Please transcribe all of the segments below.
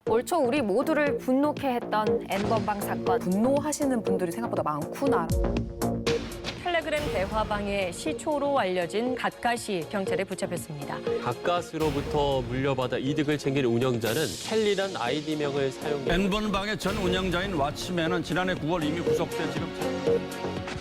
올 초 우리 모두를 분노케 했던 N번방 사건. 분노하시는 분들이 생각보다 많구나. 텔레그램 대화방의 시초로 알려진 갓갓이 경찰에 붙잡혔습니다. 가까스로부터 물려받아 이득을 챙길 운영자는 켈리란 아이디명을 사용해 N번방의 전 운영자인 왓츠맨은 지난해 9월 이미 구속돼 지금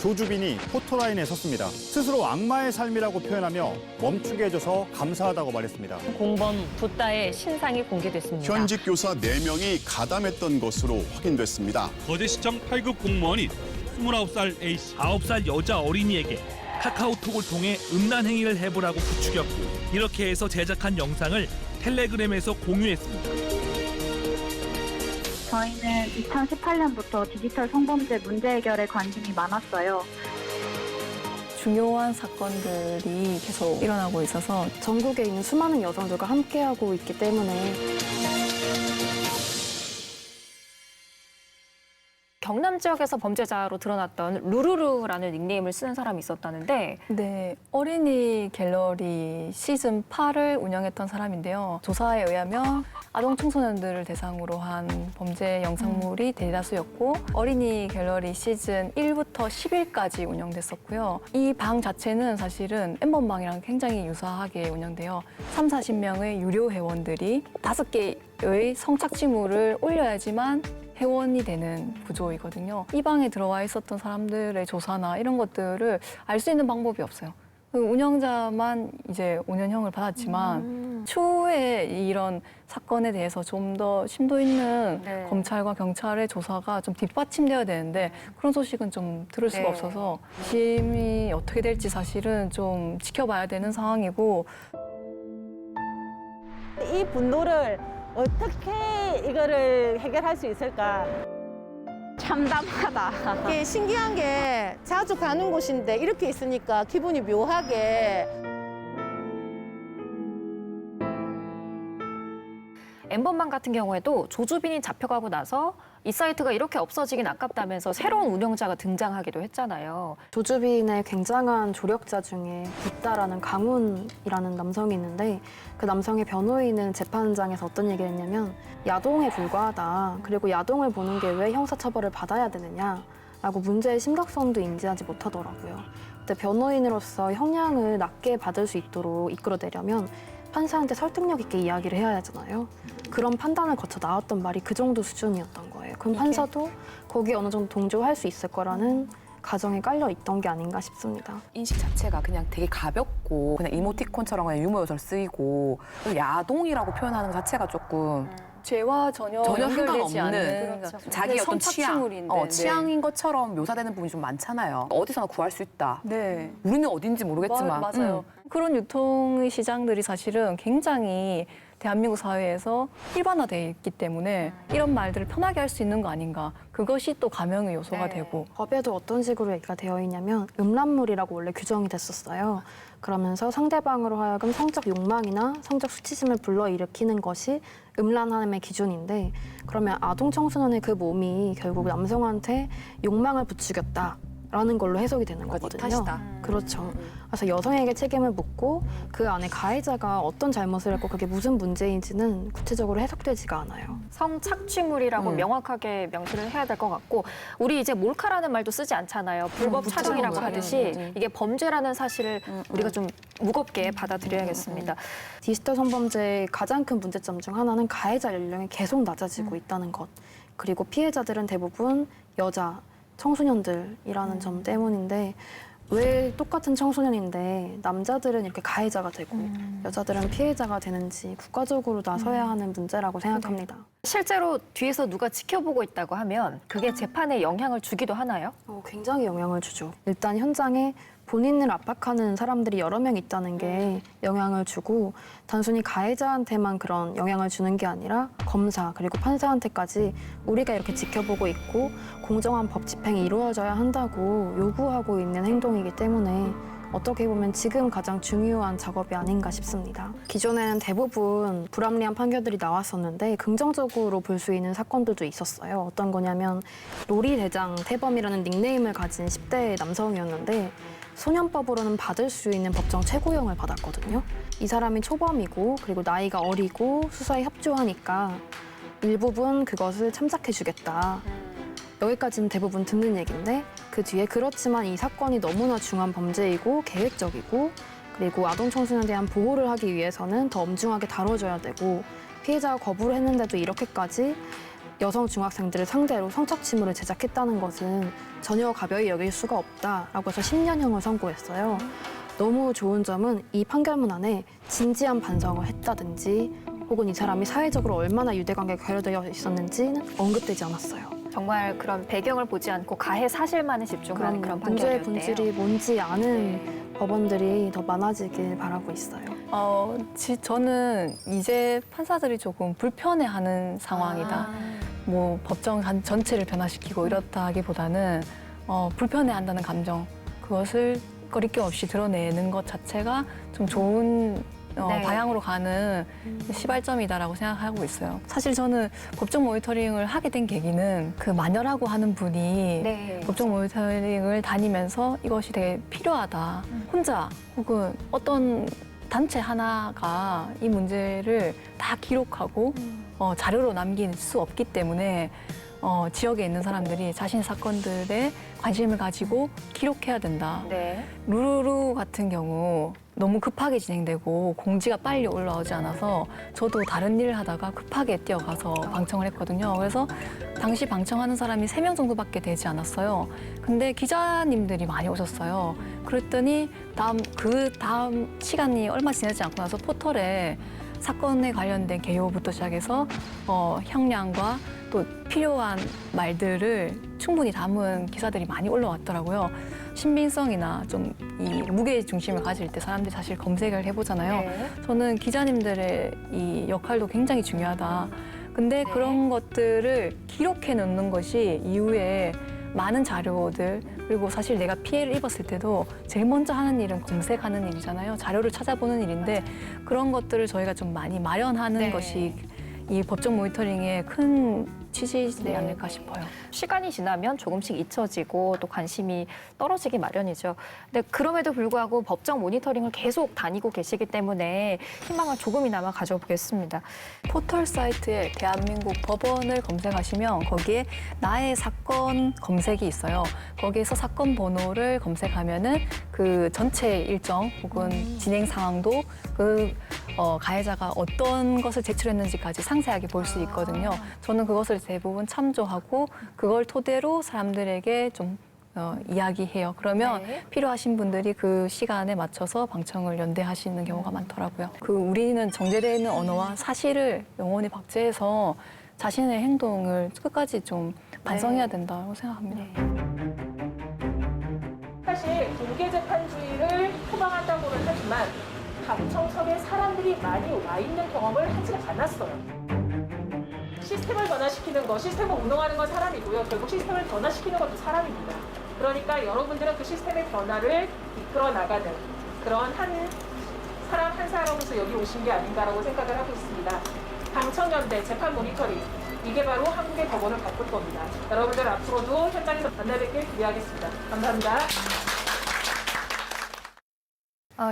조주빈이 포토라인에 섰습니다. 스스로 악마의 삶이라고 표현하며 멈추게 해줘서 감사하다고 말했습니다. 공범 붓다의 신상이 공개됐습니다. 현직 교사 4명이 가담했던 것으로 확인됐습니다. 거제시청 8급 공무원이 29살 A씨, 9살 여자 어린이에게 카카오톡을 통해 음란 행위를 해보라고 부추겼고 이렇게 해서 제작한 영상을 텔레그램에서 공유했습니다. 저희는 2018년부터 디지털 성범죄 문제 해결에 관심이 많았어요. 중요한 사건들이 계속 일어나고 있어서 전국에 있는 수많은 여성들과 함께하고 있기 때문에 경남 지역에서 범죄자로 드러났던 루루루라는 닉네임을 쓰는 사람이 있었다는데 네, 어린이 갤러리 시즌 8을 운영했던 사람인데요. 조사에 의하면 아동 청소년들을 대상으로 한 범죄 영상물이 대다수였고 어린이 갤러리 시즌 1부터 10일까지 운영됐었고요. 이 방 자체는 사실은 N번방이랑 굉장히 유사하게 운영돼요. 3, 40명의 유료 회원들이 5개의 성착취물을 올려야지만 회원이 되는 구조이거든요. 이 방에 들어와 있었던 사람들의 조사나 이런 것들을 알 수 있는 방법이 없어요. 그 운영자만 이제 5년형을 받았지만 추후에 이런 사건에 대해서 좀 더 심도 있는 네. 검찰과 경찰의 조사가 좀 뒷받침되어야 되는데 그런 소식은 좀 들을 수가 네. 없어서 심이 어떻게 될지 사실은 좀 지켜봐야 되는 상황이고 이 분노를 어떻게 이거를 해결할 수 있을까? 참담하다. 이게 신기한 게 자주 가는 곳인데 이렇게 있으니까 기분이 묘하게. N번방 같은 경우에도 조주빈이 잡혀가고 나서 이 사이트가 이렇게 없어지긴 아깝다면서 새로운 운영자가 등장하기도 했잖아요. 조주빈의 굉장한 조력자 중에 붓다라는 강훈이라는 남성이 있는데 그 남성의 변호인은 재판장에서 어떤 얘기를 했냐면 야동에 불과하다. 그리고 야동을 보는 게 왜 형사처벌을 받아야 되느냐라고 문제의 심각성도 인지하지 못하더라고요. 근데 변호인으로서 형량을 낮게 받을 수 있도록 이끌어내려면 판사한테 설득력 있게 이야기를 해야 하잖아요. 그런 판단을 거쳐 나왔던 말이 그 정도 수준이었던 거예요. 그럼 판사도 거기에 어느 정도 동조할 수 있을 거라는 가정에 깔려 있던 게 아닌가 싶습니다. 인식 자체가 그냥 되게 가볍고 그냥 이모티콘처럼 그냥 유머 요소를 쓰이고 그리고 야동이라고 표현하는 것 자체가 조금 죄와 전혀 연결되지 않는 자기의 어떤 성착취물인데. 취향인 것처럼 묘사되는 부분이 좀 많잖아요. 어디서나 구할 수 있다. 네. 우리는 어딘지 모르겠지만. 맞아요. 그런 유통의 시장들이 사실은 굉장히 대한민국 사회에서 일반화돼 있기 때문에 이런 말들을 편하게 할 수 있는 거 아닌가. 그것이 또 감형의 요소가 되고. 법에도 어떤 식으로 얘기가 되어 있냐면 음란물이라고 원래 규정이 됐었어요. 그러면서 상대방으로 하여금 성적 욕망이나 성적 수치심을 불러일으키는 것이 음란함의 기준인데 그러면 아동 청소년의 그 몸이 결국 남성한테 욕망을 부추겼다라는 걸로 해석이 되는 거거든요. 탓이다. 그렇죠. 그래서 여성에게 책임을 묻고 그 안에 가해자가 어떤 잘못을 했고 그게 무슨 문제인지는 구체적으로 해석되지가 않아요. 성착취물이라고 명확하게 명시를 해야 될 것 같고 우리 이제 몰카라는 말도 쓰지 않잖아요. 불법 촬영이라고 하듯이 이게 범죄라는 사실을 우리가 좀 무겁게 받아들여야겠습니다. 디지털 성범죄의 가장 큰 문제점 중 하나는 가해자 연령이 계속 낮아지고 있다는 것. 그리고 피해자들은 대부분 여자, 청소년들이라는 점 때문인데 왜 똑같은 청소년인데 남자들은 이렇게 가해자가 되고 여자들은 피해자가 되는지 국가적으로 나서야 하는 문제라고 생각합니다. 실제로 뒤에서 누가 지켜보고 있다고 하면 그게 재판에 영향을 주기도 하나요? 굉장히 영향을 주죠. 일단 현장에 본인을 압박하는 사람들이 여러 명 있다는 게 영향을 주고 단순히 가해자한테만 그런 영향을 주는 게 아니라 검사 그리고 판사한테까지 우리가 이렇게 지켜보고 있고 공정한 법 집행이 이루어져야 한다고 요구하고 있는 행동이기 때문에 어떻게 보면 지금 가장 중요한 작업이 아닌가 싶습니다. 기존에는 대부분 불합리한 판결들이 나왔었는데 긍정적으로 볼 수 있는 사건들도 있었어요. 어떤 거냐면 로리 대장 태범이라는 닉네임을 가진 10대 남성이었는데 소년법으로는 받을 수 있는 법정 최고형을 받았거든요. 이 사람이 초범이고 그리고 나이가 어리고 수사에 협조하니까 일부분 그것을 참작해주겠다. 여기까지는 대부분 듣는 얘기인데 그 뒤에 그렇지만 이 사건이 너무나 중한 범죄이고 계획적이고 그리고 아동 청소년에 대한 보호를 하기 위해서는 더 엄중하게 다뤄줘야 되고 피해자가 거부를 했는데도 이렇게까지 여성 중학생들을 상대로 성착취물을 제작했다는 것은 전혀 가벼이 여길 수가 없다라고 해서 10년형을 선고했어요. 너무 좋은 점은 이 판결문 안에 진지한 반성을 했다든지 혹은 이 사람이 사회적으로 얼마나 유대관계가 결여되어 있었는지는 언급되지 않았어요. 정말 그런 배경을 보지 않고 가해 사실만에 집중한 그런 문제의 판결이었대요. 본질이 뭔지 아는 법원들이 더 많아지길 바라고 있어요. 저는 이제 판사들이 조금 불편해하는 상황이다. 뭐 법정 전체를 변화시키고 이렇다기보다는 불편해한다는 감정, 그것을 거리낌 없이 드러내는 것 자체가 좀 좋은 방향으로 가는 시발점이다라고 생각하고 있어요. 사실 저는 법정 모니터링을 하게 된 계기는 그 마녀라고 하는 분이 법정 모니터링을 다니면서 이것이 되게 필요하다. 혼자 혹은 어떤 단체 하나가 이 문제를 다 기록하고 자료로 남길 수 없기 때문에 지역에 있는 사람들이 자신 사건들에 관심을 가지고 기록해야 된다. 루루루 같은 경우 너무 급하게 진행되고 공지가 빨리 올라오지 않아서 저도 다른 일을 하다가 급하게 뛰어가서 방청을 했거든요. 그래서 당시 방청하는 사람이 3명 정도밖에 되지 않았어요. 근데 기자님들이 많이 오셨어요. 그랬더니 그 다음 시간이 얼마 지나지 않고 나서 포털에 사건에 관련된 개요부터 시작해서 형량과 또 필요한 말들을 충분히 담은 기사들이 많이 올라왔더라고요. 신빙성이나 좀 이 무게 중심을 가질 때 사람들이 사실 검색을 해보잖아요. 저는 기자님들의 이 역할도 굉장히 중요하다. 근데 그런 것들을 기록해 놓는 것이 이후에 많은 자료들, 그리고 사실 내가 피해를 입었을 때도 제일 먼저 하는 일은 검색하는 일이잖아요. 자료를 찾아보는 일인데 그런 것들을 저희가 좀 많이 마련하는 것이 이 법정 모니터링의 큰 취지이지 않을까 싶어요. 시간이 지나면 조금씩 잊혀지고 또 관심이 떨어지기 마련이죠. 근데 그럼에도 불구하고 법정 모니터링을 계속 다니고 계시기 때문에 희망을 조금이나마 가져보겠습니다. 포털 사이트에 대한민국 법원을 검색하시면 거기에 나의 사건 검색이 있어요. 거기에서 사건 번호를 검색하면은 그 전체 일정 혹은 진행 상황도 그 가해자가 어떤 것을 제출했는지까지 상세하게 볼 수 있거든요. 저는 그것을 대부분 참조하고 그걸 토대로 사람들에게 좀 이야기해요. 그러면 필요하신 분들이 그 시간에 맞춰서 방청을 연대하시는 경우가 많더라고요. 우리는 정제되어 있는 언어와 사실을 영원히 박제해서 자신의 행동을 끝까지 좀 반성해야 된다고 생각합니다. 사실 공개재판주의를 표방한다고는 하지만 방청석에 사람들이 많이 와 있는 경험을 하지 않았어요. 시스템을 변화시키는 거, 시스템을 운영하는 건 사람이고요. 결국 시스템을 변화시키는 것도 사람입니다. 그러니까 여러분들은 그 시스템의 변화를 이끌어 나가는 그런 한 사람으로서 여기 오신 게 아닌가라고 생각을 하고 있습니다. 방청연대, 재판 모니터링, 이게 바로 한국의 법원을 바꿀 겁니다. 여러분들 앞으로도 현장에서 만나 뵙길 기대하겠습니다. 감사합니다.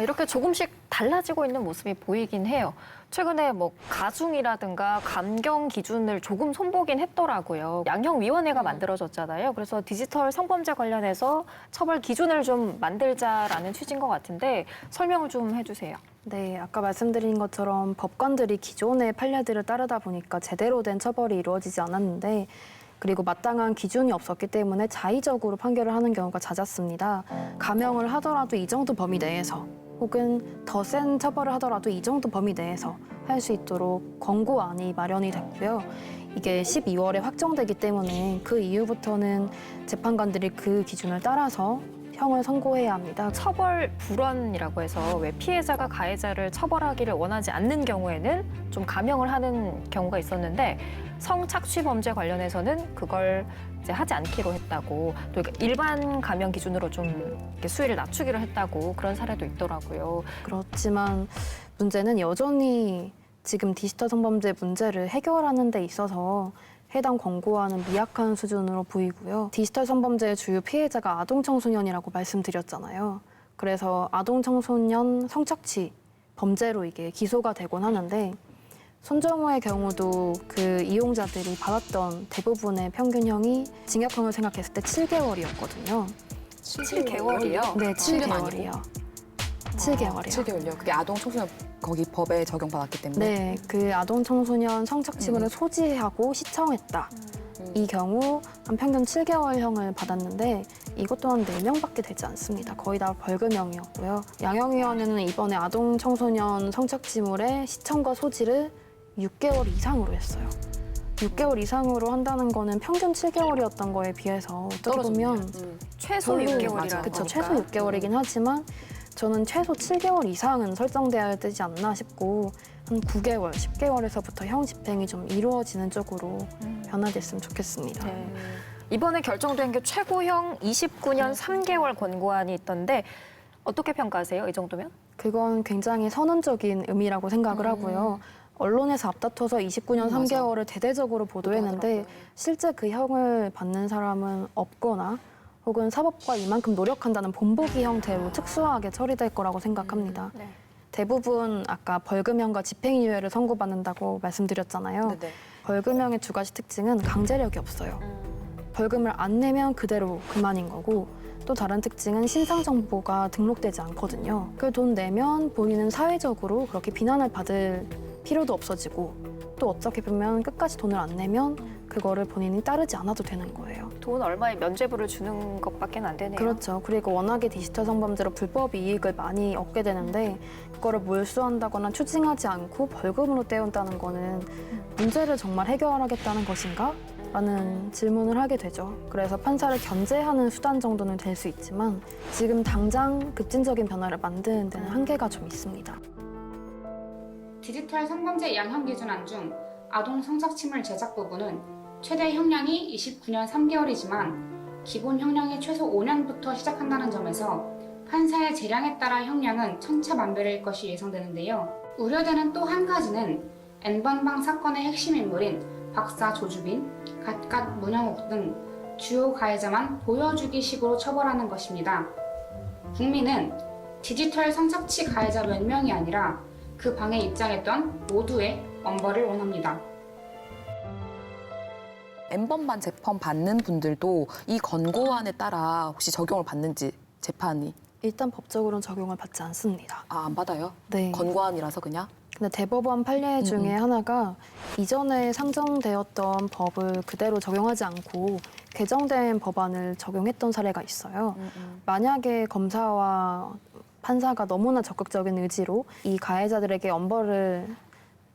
이렇게 조금씩 달라지고 있는 모습이 보이긴 해요. 최근에 뭐 가중이라든가 감경 기준을 조금 손보긴 했더라고요. 양형위원회가 만들어졌잖아요. 그래서 디지털 성범죄 관련해서 처벌 기준을 좀 만들자라는 취지인 것 같은데 설명을 좀 해주세요. 네, 아까 말씀드린 것처럼 법관들이 기존의 판례들을 따르다 보니까 제대로 된 처벌이 이루어지지 않았는데 그리고 마땅한 기준이 없었기 때문에 자의적으로 판결을 하는 경우가 잦았습니다. 감형을 하더라도 이 정도 범위 내에서 혹은 더 센 처벌을 하더라도 이 정도 범위 내에서 할 수 있도록 권고안이 마련이 됐고요. 이게 12월에 확정되기 때문에 그 이후부터는 재판관들이 그 기준을 따라서 형을 선고해야 합니다. 처벌 불원이라고 해서 왜 피해자가 가해자를 처벌하기를 원하지 않는 경우에는 좀 감형을 하는 경우가 있었는데 성착취 범죄 관련해서는 그걸 이제 하지 않기로 했다고 또 일반 감형 기준으로 좀 이렇게 수위를 낮추기로 했다고 그런 사례도 있더라고요. 그렇지만 문제는 여전히 지금 디지털 성범죄 문제를 해결하는 데 있어서 해당 권고안은 미약한 수준으로 보이고요. 디지털 성범죄의 주요 피해자가 아동 청소년이라고 말씀드렸잖아요. 그래서 아동 청소년 성착취 범죄로 이게 기소가 되곤 하는데 손정호의 경우도 그 이용자들이 받았던 대부분의 평균형이 징역형을 생각했을 때 7개월이었거든요. 7개월이요? 네, 7년 7개월이요. 7개월이요. 7개월요. 그게 아동 청소년 거기 법에 적용받았기 때문에. 네, 그 아동 청소년 성착취물을 소지하고 시청했다. 이 경우 한 평균 7개월형을 받았는데 이것 또한 4명밖에 되지 않습니다. 거의 다 벌금형이었고요. 양형위원회는 이번에 아동 청소년 성착취물의 시청과 소지를 6개월 이상으로 했어요. 6개월 이상으로 한다는 거는 평균 7개월이었던 거에 비해서 어떻게 보면 최소 별로- 6개월이라는 그쵸, 거니까. 최소 6개월이긴 하지만 저는 최소 7개월 이상은 설정돼야 되지 않나 싶고 한 9개월, 10개월에서부터 형 집행이 좀 이루어지는 쪽으로 변화됐으면 좋겠습니다. 네. 이번에 결정된 게 최고형 29년 3개월 권고안이 있던데 어떻게 평가하세요? 이 정도면? 그건 굉장히 선언적인 의미라고 생각을 하고요. 언론에서 앞다퉈서 29년 3개월을 대대적으로 보도했는데 실제 그 형을 받는 사람은 없거나 혹은 사법과 이만큼 노력한다는 본보기 형태로 특수하게 처리될 거라고 생각합니다. 네. 대부분 아까 벌금형과 집행유예를 선고받는다고 말씀드렸잖아요. 네네. 벌금형의 두 가지 특징은 강제력이 없어요. 벌금을 안 내면 그대로 그만인 거고 또 다른 특징은 신상 정보가 등록되지 않거든요. 그 돈 내면 본인은 사회적으로 그렇게 비난을 받을 필요도 없어지고 또 어떻게 보면 끝까지 돈을 안 내면 그거를 본인이 따르지 않아도 되는 거예요. 돈 얼마의 면죄부를 주는 것밖에 안 되네요. 그렇죠. 그리고 워낙에 디지털 성범죄로 불법 이익을 많이 얻게 되는데 그거를 몰수한다거나 추징하지 않고 벌금으로 떼운다는 거는 문제를 정말 해결하겠다는 것인가? 라는 질문을 하게 되죠. 그래서 판사를 견제하는 수단 정도는 될 수 있지만 지금 당장 급진적인 변화를 만드는 데는 한계가 좀 있습니다. 디지털 성범죄 양형 기준안 중 아동 성착취물 제작 부분은 최대 형량이 29년 3개월이지만 기본 형량이 최소 5년부터 시작한다는 점에서 판사의 재량에 따라 형량은 천차만별일 것이 예상되는데요. 우려되는 또 한 가지는 N번방 사건의 핵심 인물인 박사 조주빈, 갓갓 문영욱 등 주요 가해자만 보여주기식으로 처벌하는 것입니다. 국민은 디지털 성착취 가해자 몇 명이 아니라 그 방에 입장했던 모두의 엄벌을 원합니다. N번반 재판 받는 분들도 이 권고안에 따라 혹시 적용을 받는지 재판이? 일단 법적으로는 적용을 받지 않습니다. 아, 안 받아요? 네. 권고안이라서 그냥? 근데 대법원 판례 중에 하나가 이전에 상정되었던 법을 그대로 적용하지 않고 개정된 법안을 적용했던 사례가 있어요. 만약에 검사와 판사가 너무나 적극적인 의지로 이 가해자들에게 엄벌을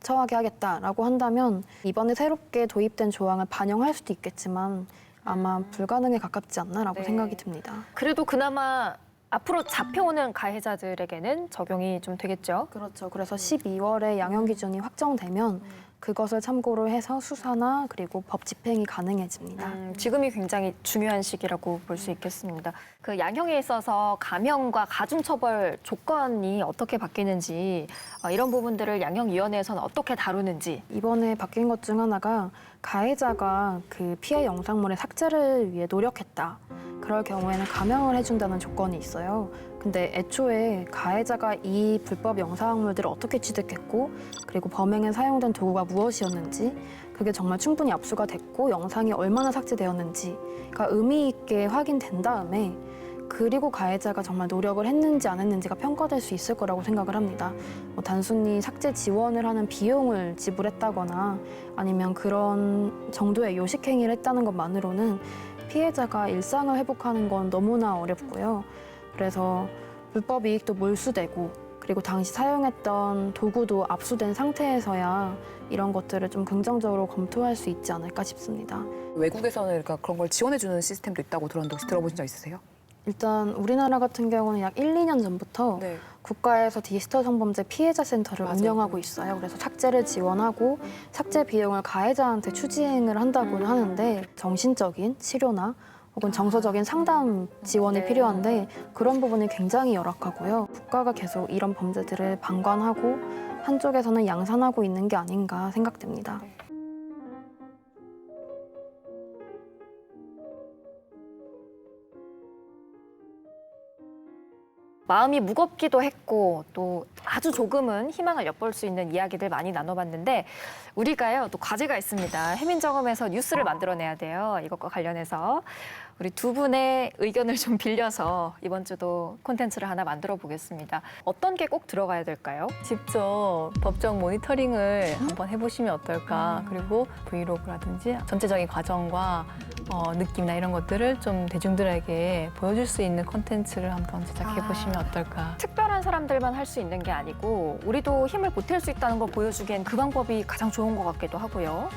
처하게 하겠다라고 한다면 이번에 새롭게 도입된 조항을 반영할 수도 있겠지만 아마 불가능에 가깝지 않나라고 네. 생각이 듭니다. 그래도 그나마 앞으로 잡혀오는 가해자들에게는 적용이 좀 되겠죠? 그렇죠. 그래서 12월에 양형 기준이 확정되면 그것을 참고로 해서 수사나 그리고 법 집행이 가능해집니다. 지금이 굉장히 중요한 시기라고 볼 수 있겠습니다. 그 양형에 있어서 감형과 가중처벌 조건이 어떻게 바뀌는지 이런 부분들을 양형위원회에서는 어떻게 다루는지. 이번에 바뀐 것 중 하나가 가해자가 그 피해 영상물의 삭제를 위해 노력했다. 그럴 경우에는 감형을 해준다는 조건이 있어요. 근데 애초에 가해자가 이 불법 영상물들을 어떻게 취득했고 그리고 범행에 사용된 도구가 무엇이었는지 그게 정말 충분히 압수가 됐고 영상이 얼마나 삭제되었는지가 의미 있게 확인된 다음에 그리고 가해자가 정말 노력을 했는지 안 했는지가 평가될 수 있을 거라고 생각을 합니다. 뭐 단순히 삭제 지원을 하는 비용을 지불했다거나 아니면 그런 정도의 요식행위를 했다는 것만으로는 피해자가 일상을 회복하는 건 너무나 어렵고요. 그래서 불법 이익도 몰수되고 그리고 당시 사용했던 도구도 압수된 상태에서야 이런 것들을 좀 긍정적으로 검토할 수 있지 않을까 싶습니다. 외국에서는 그러니까 그런 걸 지원해주는 시스템도 있다고 들었는데 혹시 들어보신 적 있으세요? 일단 우리나라 같은 경우는 약 1, 2년 전부터 네. 국가에서 디지털 성범죄 피해자 센터를 운영하고 있어요. 그래서 삭제를 지원하고 삭제 비용을 가해자한테 추징을 한다고는 하는데 정신적인 치료나 혹은 정서적인 상담 지원이 필요한데 그런 부분이 굉장히 열악하고요. 국가가 계속 이런 범죄들을 방관하고 한쪽에서는 양산하고 있는 게 아닌가 생각됩니다. 마음이 무겁기도 했고 또 아주 조금은 희망을 엿볼 수 있는 이야기들 많이 나눠봤는데 우리가요 또 과제가 있습니다. 해민정음에서 뉴스를 만들어내야 돼요. 이것과 관련해서 우리 두 분의 의견을 좀 빌려서 이번 주도 콘텐츠를 하나 만들어 보겠습니다. 어떤 게 꼭 들어가야 될까요? 직접 법적 모니터링을 한번 해보시면 어떨까. 그리고 브이로그라든지 전체적인 과정과 느낌이나 이런 것들을 좀 대중들에게 보여줄 수 있는 콘텐츠를 한번 제작해보시면 어떨까. 특별한 사람들만 할 수 있는 게 아니고 우리도 힘을 보탤 수 있다는 걸 보여주기엔 그 방법이 가장 좋은 것 같기도 하고요.